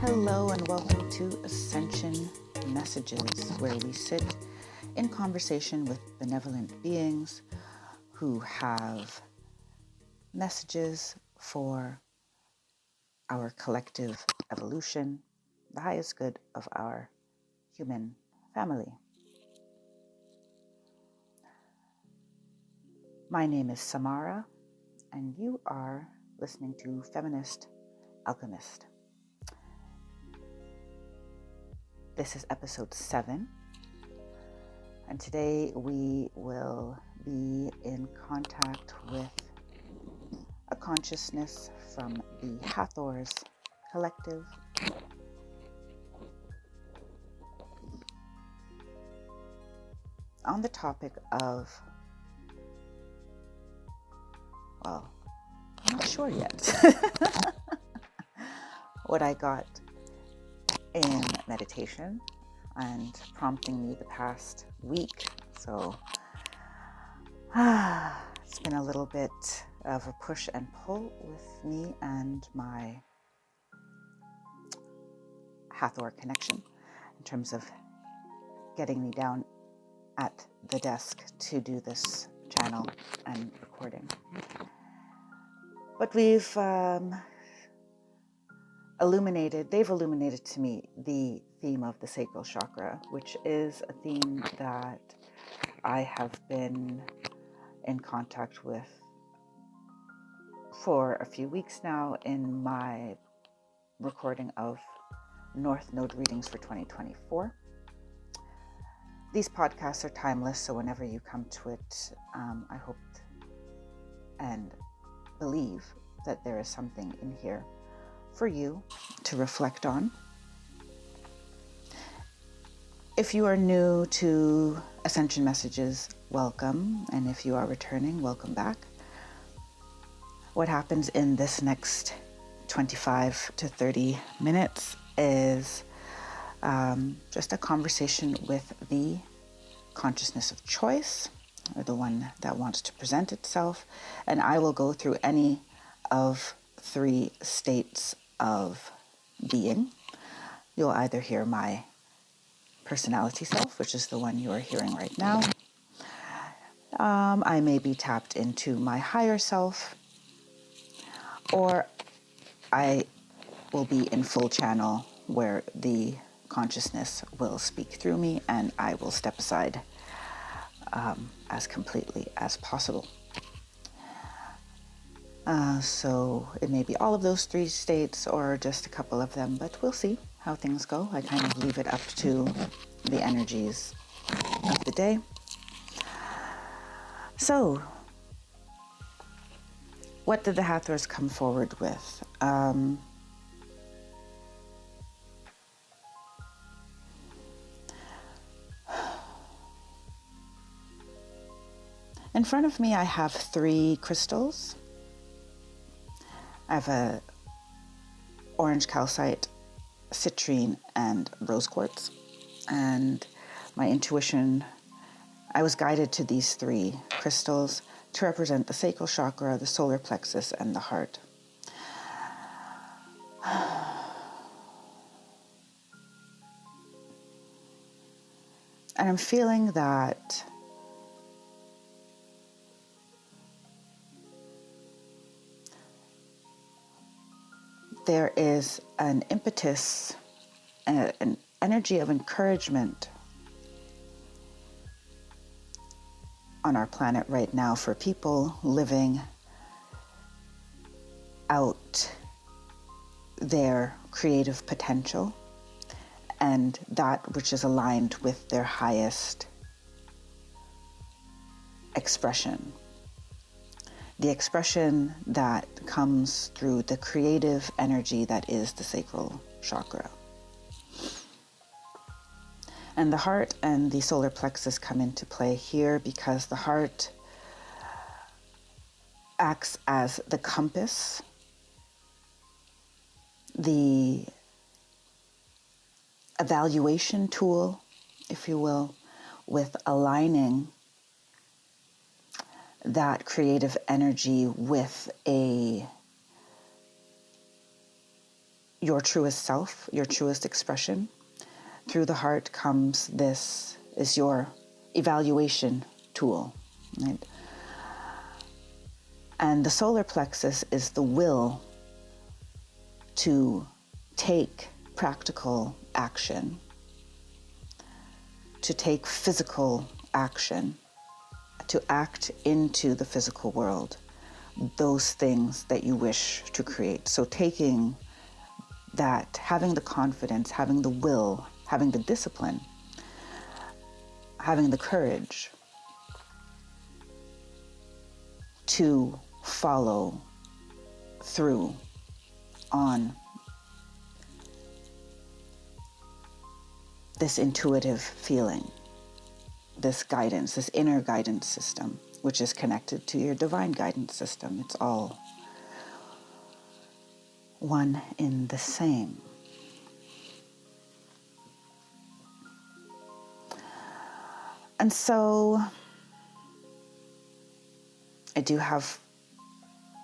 Hello and welcome to Ascension Messages, where we sit in conversation with benevolent beings who have messages for our collective evolution, the highest good of our human family. My name is Samara, and you are listening to Feminist Alchemist. This is episode 7, and today we will be in contact with a consciousness from the Hathors collective. On the topic of, well, I'm not sure yet what I got in meditation and prompting me the past week. So it's been a little bit of a push and pull with me and my Hathor connection in terms of getting me down at the desk to do this channel and recording. But they've illuminated to me the theme of the sacral chakra, which is a theme that I have been in contact with for a few weeks now in my recording of North Node readings for 2024. These podcasts are timeless, so whenever you come to it, I hope and believe that there is something in here for you to reflect on. If you are new to Ascension Messages, welcome. And if you are returning, welcome back. What happens in this next 25 to 30 minutes is just a conversation with the consciousness of choice, or the one that wants to present itself. And I will go through any of 3 states of being. You'll either hear my personality self, which is the one you are hearing right now. I may be tapped into my higher self, or I will be in full channel where the consciousness will speak through me and I will step aside as completely as possible. So it may be all of those 3 states or just a couple of them, but we'll see how things go. I kind of leave it up to the energies of the day. So, what did the Hathors come forward with? In front of me, I have 3 crystals. I have a orange calcite, citrine, and rose quartz. And my intuition, I was guided to these 3 crystals to represent the sacral chakra, the solar plexus, and the heart. And I'm feeling that there is an impetus, an energy of encouragement on our planet right now for people living out their creative potential and that which is aligned with their highest expression. The expression that comes through the creative energy that is the sacral chakra. And the heart and the solar plexus come into play here because the heart acts as the compass, the evaluation tool, if you will, with aligning that creative energy with a your truest self, your truest expression. Through the heart comes this, is your evaluation tool, right? And the solar plexus is the will to take practical action, to take physical action, to act into the physical world, those things that you wish to create. So taking that, having the confidence, having the will, having the discipline, having the courage to follow through on this intuitive feeling, this guidance, this inner guidance system, which is connected to your divine guidance system. It's all one in the same. And so I do have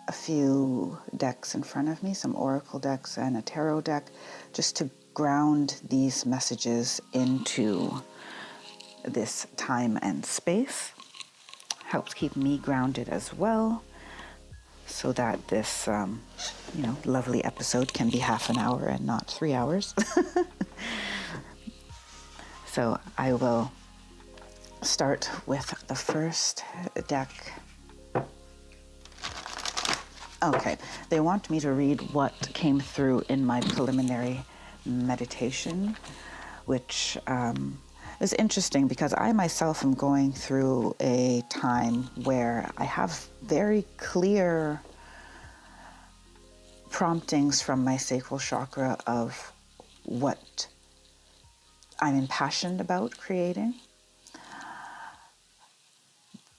a few decks in front of me, some oracle decks and a tarot deck, just to ground these messages into this time and space. Helps keep me grounded as well, so that this lovely episode can be half an hour and not 3 hours. So I will start with the first deck. Okay, they want me to read what came through in my preliminary meditation, which is interesting because I myself am going through a time where I have very clear promptings from my sacral chakra of what I'm impassioned about creating.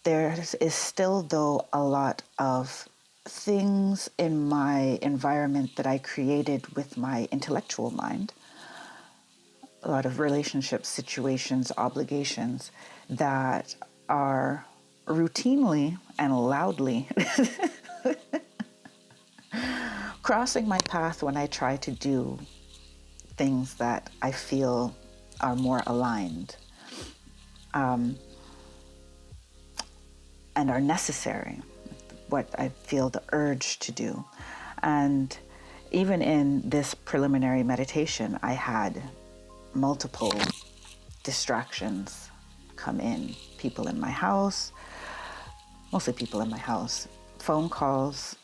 There is still, though, a lot of things in my environment that I created with my intellectual mind, a lot of relationships, situations, obligations that are routinely and loudly crossing my path when I try to do things that I feel are more aligned and are necessary, what I feel the urge to do. And even in this preliminary meditation, I had multiple distractions come in. People in my house, mostly people in my house, phone calls,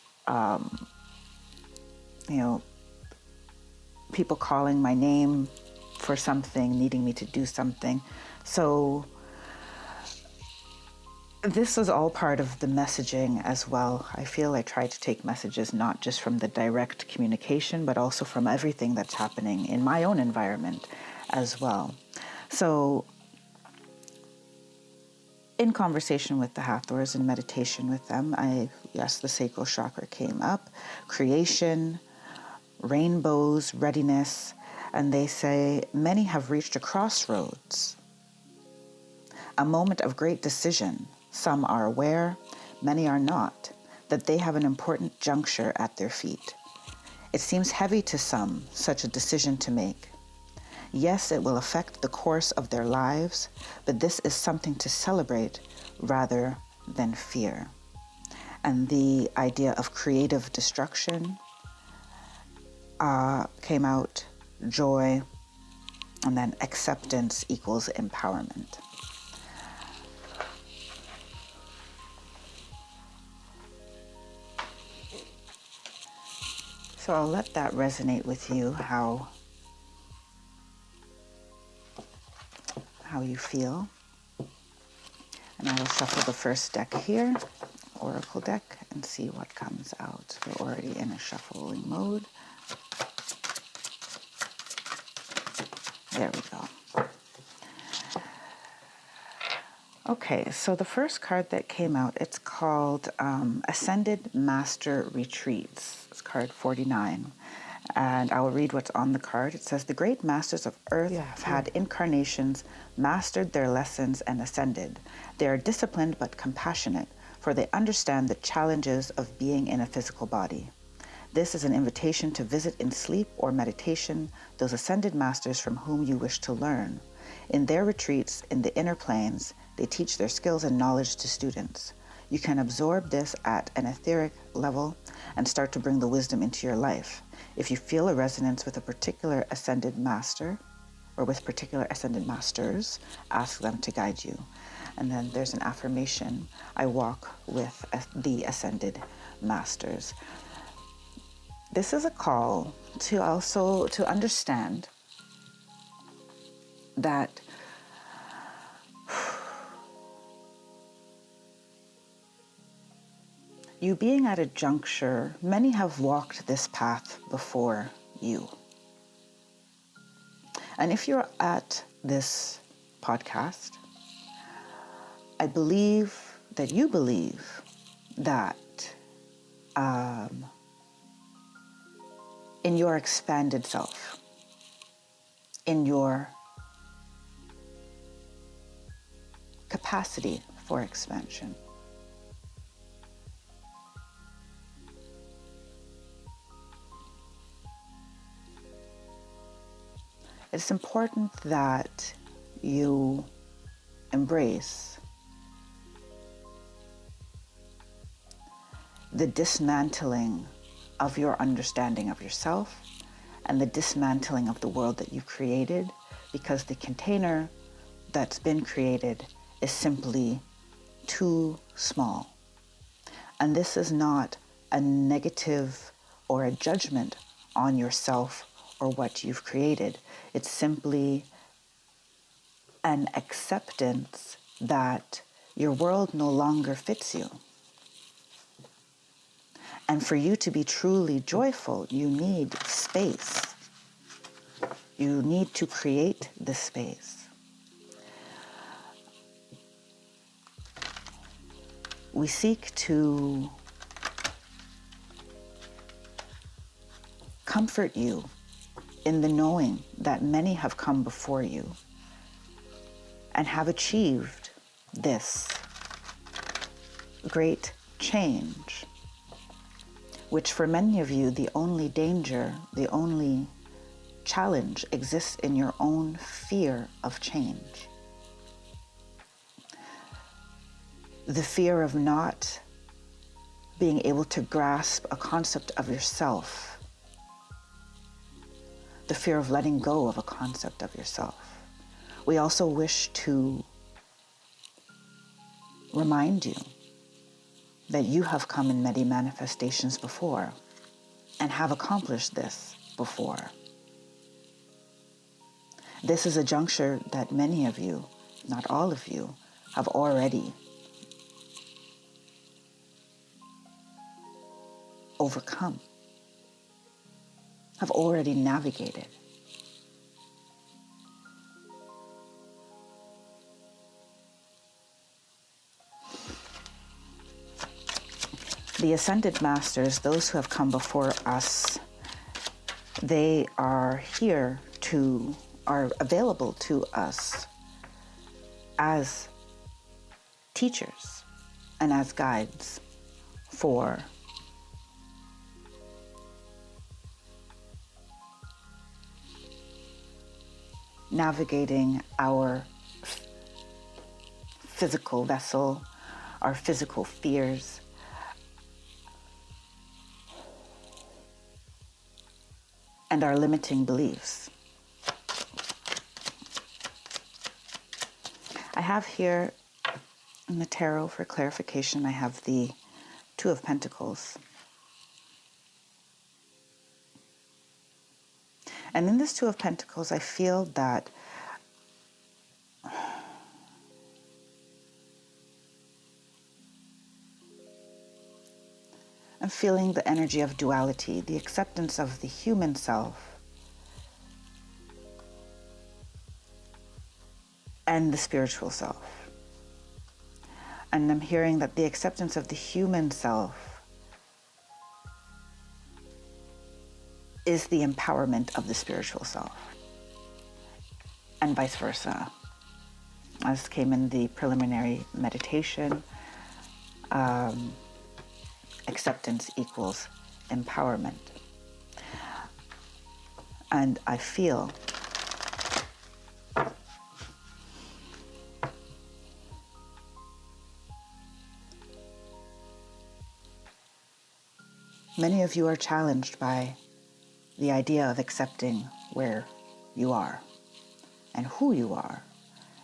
people calling my name for something, needing me to do something. So this was all part of the messaging as well. I feel I try to take messages not just from the direct communication, but also from everything that's happening in my own environment as well. So in conversation with the Hathors and meditation with them, the sacral chakra came up, creation, rainbows, readiness, and they say many have reached a crossroads, a moment of great decision. Some are aware, many are not, that they have an important juncture at their feet. It seems heavy to some, such a decision to make. Yes, it will affect the course of their lives, but this is something to celebrate rather than fear. And the idea of creative destruction came out, joy, and then acceptance equals empowerment. So I'll let that resonate with you, how you feel. And I will shuffle the first deck here, Oracle deck, and see what comes out. We're already in a shuffling mode. There we go. Okay, so the first card that came out, it's called Ascended Master Retreats. It's card 49. And I will read what's on the card. It says, the great masters of earth have had incarnations, mastered their lessons, and ascended. They are disciplined but compassionate, for they understand the challenges of being in a physical body. This is an invitation to visit in sleep or meditation those ascended masters from whom you wish to learn. In their retreats in the inner planes, they teach their skills and knowledge to students. You can absorb this at an etheric level and start to bring the wisdom into your life. If you feel a resonance with a particular ascended master or with particular ascended masters, ask them to guide you. And then there's an affirmation: I walk with the ascended masters. This is a call to also to understand that you being at a juncture, many have walked this path before you. And if you're at this podcast, I believe that you believe that in your expanded self, in your capacity for expansion, it's important that you embrace the dismantling of your understanding of yourself and the dismantling of the world that you created, because the container that's been created is simply too small. And this is not a negative or a judgment on yourself or what you've created. It's simply an acceptance that your world no longer fits you. And for you to be truly joyful, you need space. You need to create the space. We seek to comfort you in the knowing that many have come before you and have achieved this great change, which for many of you, the only danger, the only challenge exists in your own fear of change. The fear of not being able to grasp a concept of yourself. The fear of letting go of a concept of yourself. We also wish to remind you that you have come in many manifestations before and have accomplished this before. This is a juncture that many of you, not all of you, have already overcome, have already navigated. The Ascended Masters, those who have come before us, they are available to us as teachers and as guides for navigating our physical vessel, our physical fears, and our limiting beliefs. I have here in the tarot, for clarification, I have the Two of Pentacles. And in this Two of Pentacles, I feel that I'm feeling the energy of duality, the acceptance of the human self and the spiritual self. And I'm hearing that the acceptance of the human self is the empowerment of the spiritual self, and vice versa. As came in the preliminary meditation, acceptance equals empowerment. And I feel many of you are challenged by the idea of accepting where you are and who you are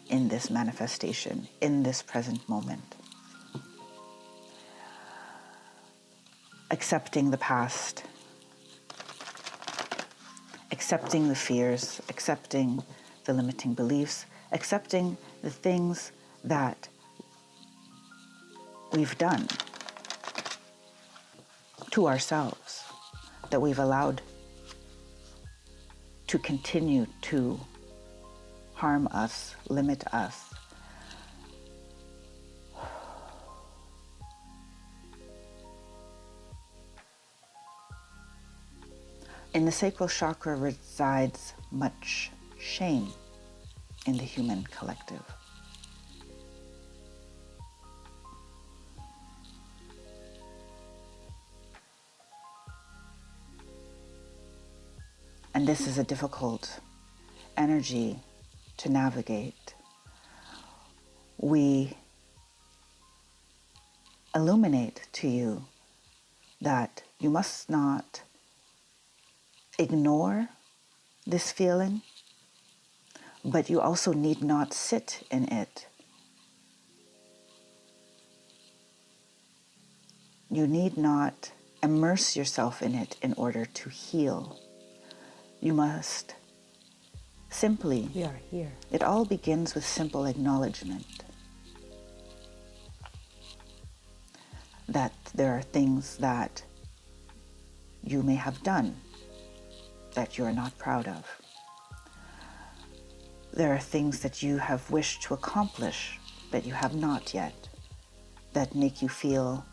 in this manifestation, in this present moment. Accepting the past, accepting the fears, accepting the limiting beliefs, accepting the things that we've done to ourselves, that we've allowed to continue to harm us, limit us. In the sacral chakra resides much shame in the human collective. And this is a difficult energy to navigate. We illuminate to you that you must not ignore this feeling, but you also need not sit in it. You need not immerse yourself in it in order to heal. You must simply, we are here. It all begins with simple acknowledgement that there are things that you may have done that you are not proud of. There are things that you have wished to accomplish that you have not yet, that make you feel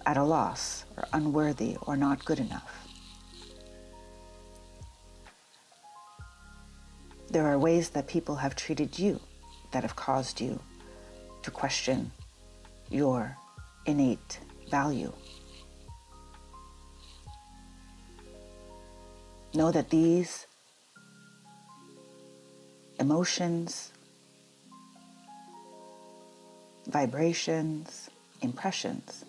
at a loss or unworthy or not good enough. There are ways that people have treated you that have caused you to question your innate value. Know that these emotions, vibrations, impressions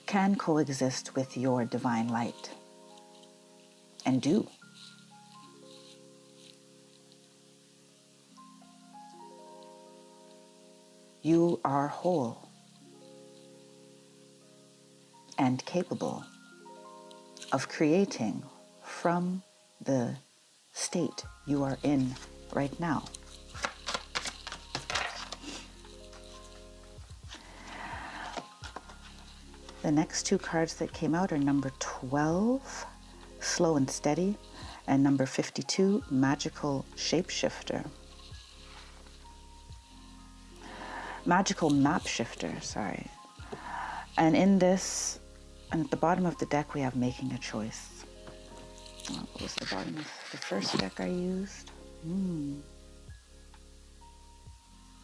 can coexist with your divine light, and do. You are whole and capable of creating from the state you are in right now. The next two cards that came out are number 12, Slow and Steady, and number 52, Magical Shapeshifter. Magical Map Shifter, sorry. And in this, and at the bottom of the deck, we have Making a Choice. What was the bottom of the first deck I used?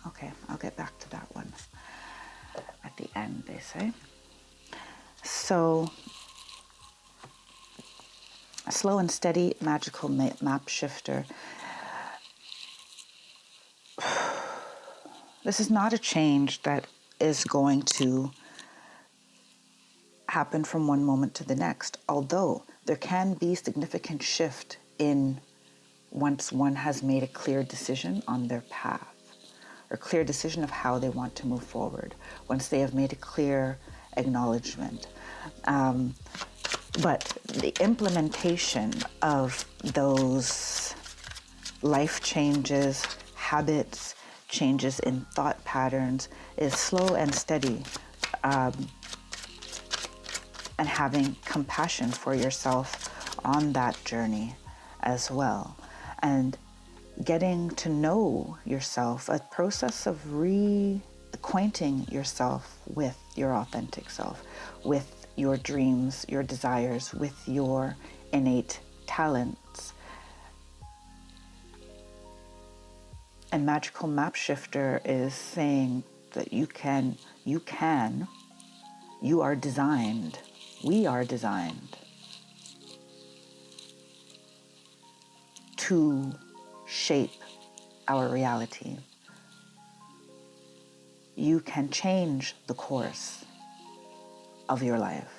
Okay, I'll get back to that one at the end, they say. So, Slow and Steady, Magical Map Shifter. This is not a change that is going to happen from one moment to the next, although there can be significant shift in once one has made a clear decision on their path, or clear decision of how they want to move forward, once they have made a clear acknowledgement. But the implementation of those life changes, habits, changes in thought patterns is slow and steady, and having compassion for yourself on that journey as well. And getting to know yourself, a process of reacquainting yourself with your authentic self, with your dreams, your desires, with your innate talents. And Magical Map Shifter is saying that you are designed We are designed to shape our reality. You can change the course of your life.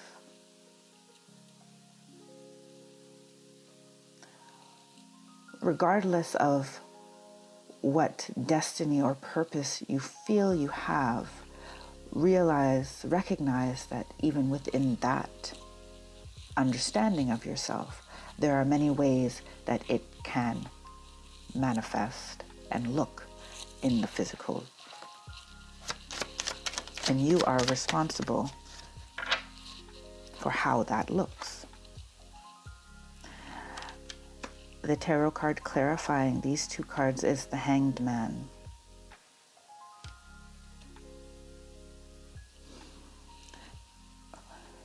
Regardless of what destiny or purpose you feel you have, recognize that even within that understanding of yourself, there are many ways that it can manifest and look in the physical. And you are responsible for how that looks. The tarot card clarifying these two cards is the Hanged Man.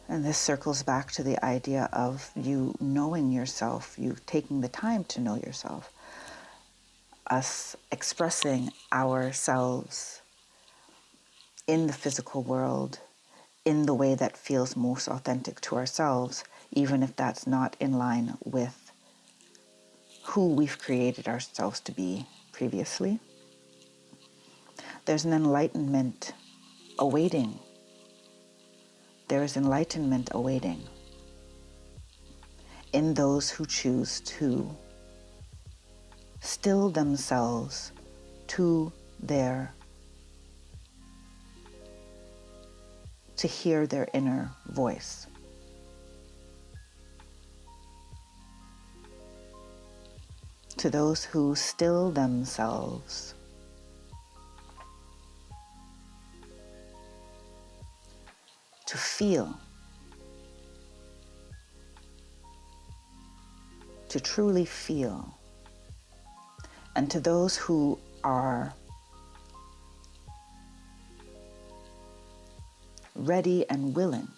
And this circles back to the idea of you knowing yourself, you taking the time to know yourself, us expressing ourselves in the physical world in the way that feels most authentic to ourselves, even if that's not in line with who we've created ourselves to be previously. There's an enlightenment awaiting. There is enlightenment awaiting in those who choose to still themselves to hear their inner voice. To those who still themselves to feel, to truly feel, and to those who are ready and willing.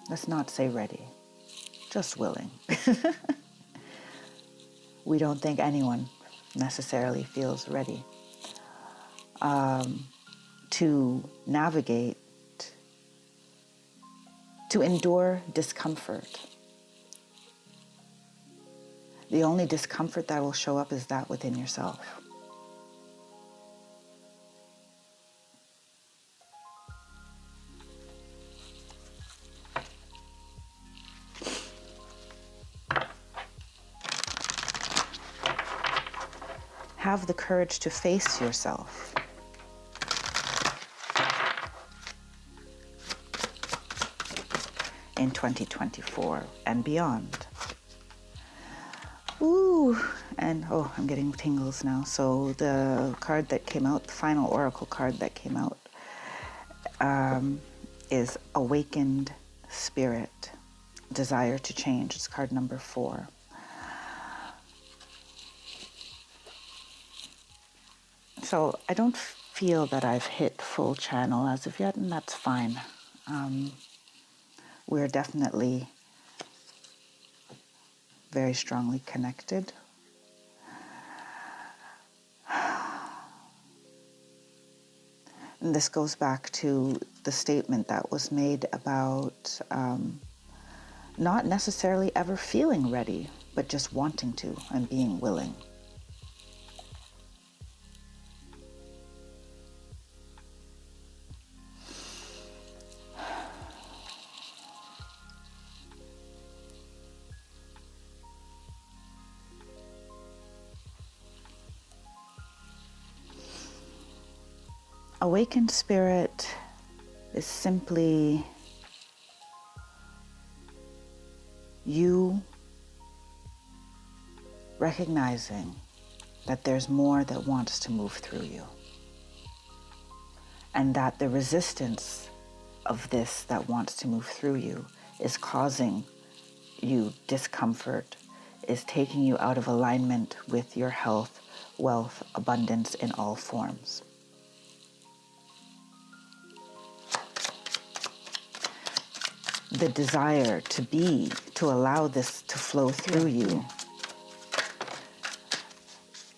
Let's not say ready, just willing. We don't think anyone necessarily feels ready to navigate, to endure discomfort. The only discomfort that will show up is that within yourself. Have the courage to face yourself. In 2024 and beyond. Ooh, and I'm getting tingles now. So the card that came out, the final oracle card that came out, is Awakened Spirit, Desire to Change. It's card number 4. So I don't feel that I've hit full channel as of yet, and that's fine. We're definitely very strongly connected. And this goes back to the statement that was made about not necessarily ever feeling ready, but just wanting to and being willing. Awakened Spirit is simply you recognizing that there's more that wants to move through you, and that the resistance of this that wants to move through you is causing you discomfort, is taking you out of alignment with your health, wealth, abundance in all forms. The desire to allow this to flow through you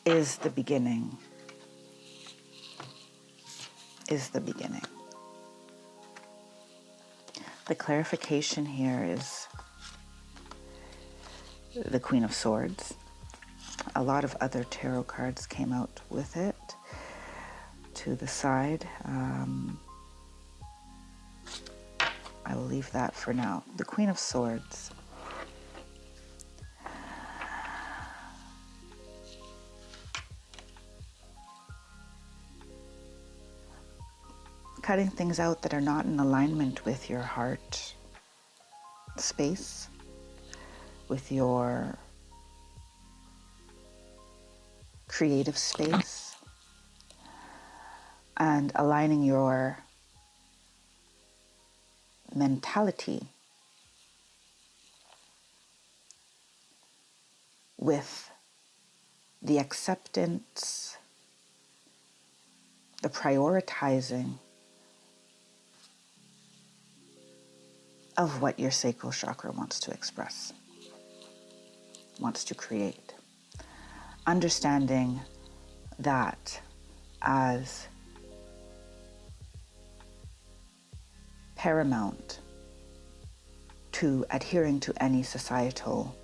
is the beginning. The clarification here is the Queen of Swords. A lot of other tarot cards came out with it to the side. I will leave that for now. The Queen of Swords. Cutting things out that are not in alignment with your heart space, with your creative space, and aligning your mentality with the acceptance, the prioritizing of what your sacral chakra wants to express, wants to create. Understanding that as paramount to adhering to any societal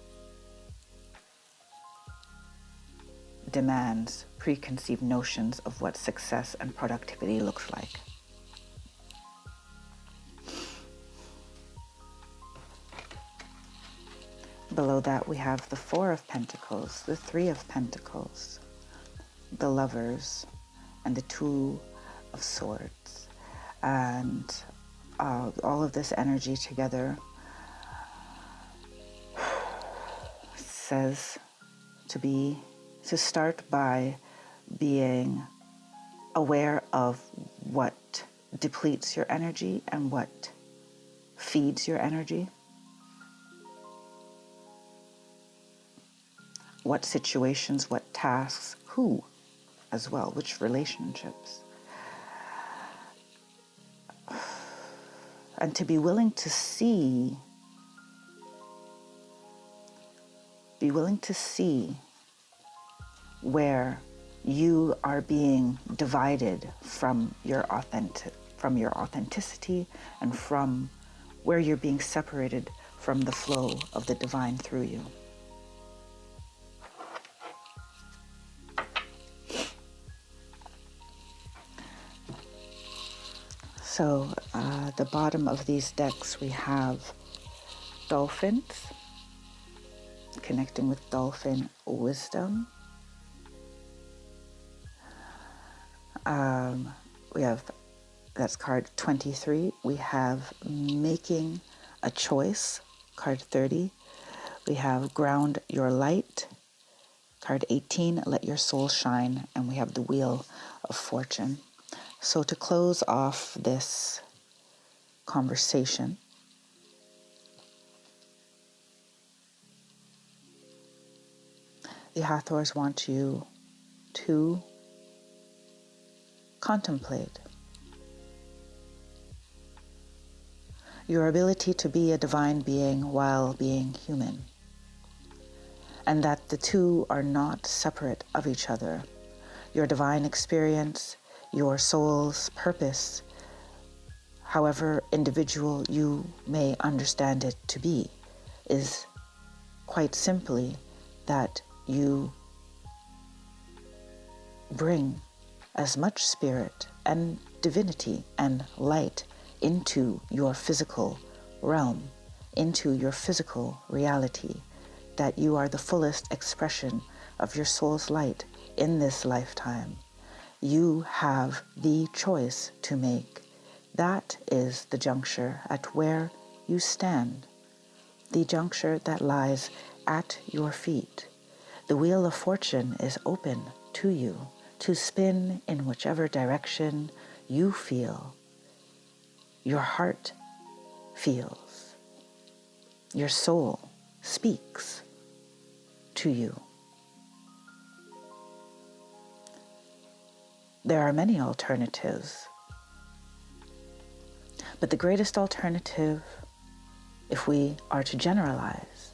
demands, preconceived notions of what success and productivity looks like. Below that, we have the Four of Pentacles, the Three of Pentacles, the Lovers, and the Two of Swords. And all of this energy together says to start by being aware of what depletes your energy and what feeds your energy. What situations, what tasks, who as well, which relationships. And to be willing to see where you are being divided from your authenticity and from where you're being separated from the flow of the divine through you. So the bottom of these decks we have dolphins, connecting with dolphin wisdom. We have, that's card 23. We have making a choice, card 30. We have ground your light, card 18, let your soul shine. And we have the wheel of fortune. So to close off this conversation, the Hathors want you to contemplate your ability to be a divine being while being human, and that the two are not separate of each other. Your divine experience, your soul's purpose, however individual you may understand it to be, is quite simply that you bring as much spirit and divinity and light into your physical realm, into your physical reality, that you are the fullest expression of your soul's light in this lifetime. You have the choice to make. That is the juncture at where you stand, the juncture that lies at your feet. The wheel of fortune is open to you to spin in whichever direction you feel, your heart feels, your soul speaks to you. There are many alternatives, but the greatest alternative, if we are to generalize,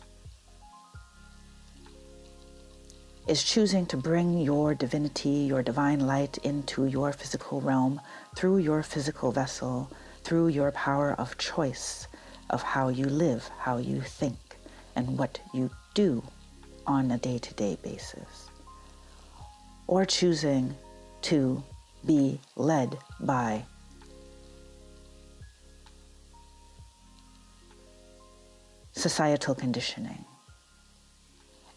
is choosing to bring your divinity, your divine light into your physical realm through your physical vessel, through your power of choice, of how you live, how you think, and what you do on a day-to-day basis. Or choosing to be led by societal conditioning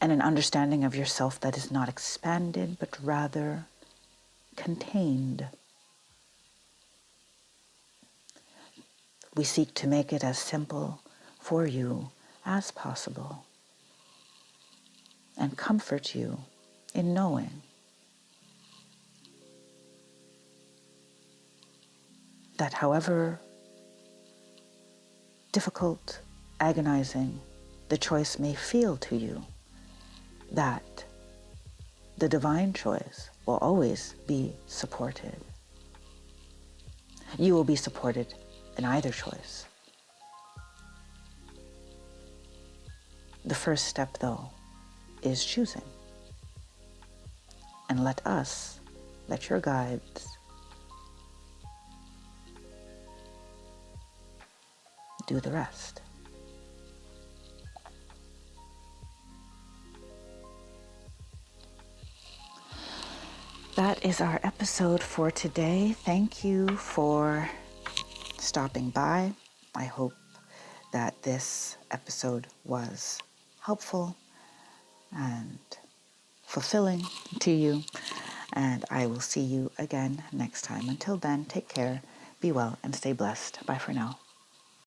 and an understanding of yourself that is not expanded, but rather contained. We seek to make it as simple for you as possible and comfort you in knowing that however difficult, agonizing the choice may feel to you, that the divine choice will always be supported. You will be supported in either choice. The first step, though, is choosing. And let your guides do the rest. That is our episode for today. Thank you for stopping by. I hope that this episode was helpful and fulfilling to you. And I will see you again next time. Until then, take care, be well, and stay blessed. Bye for now.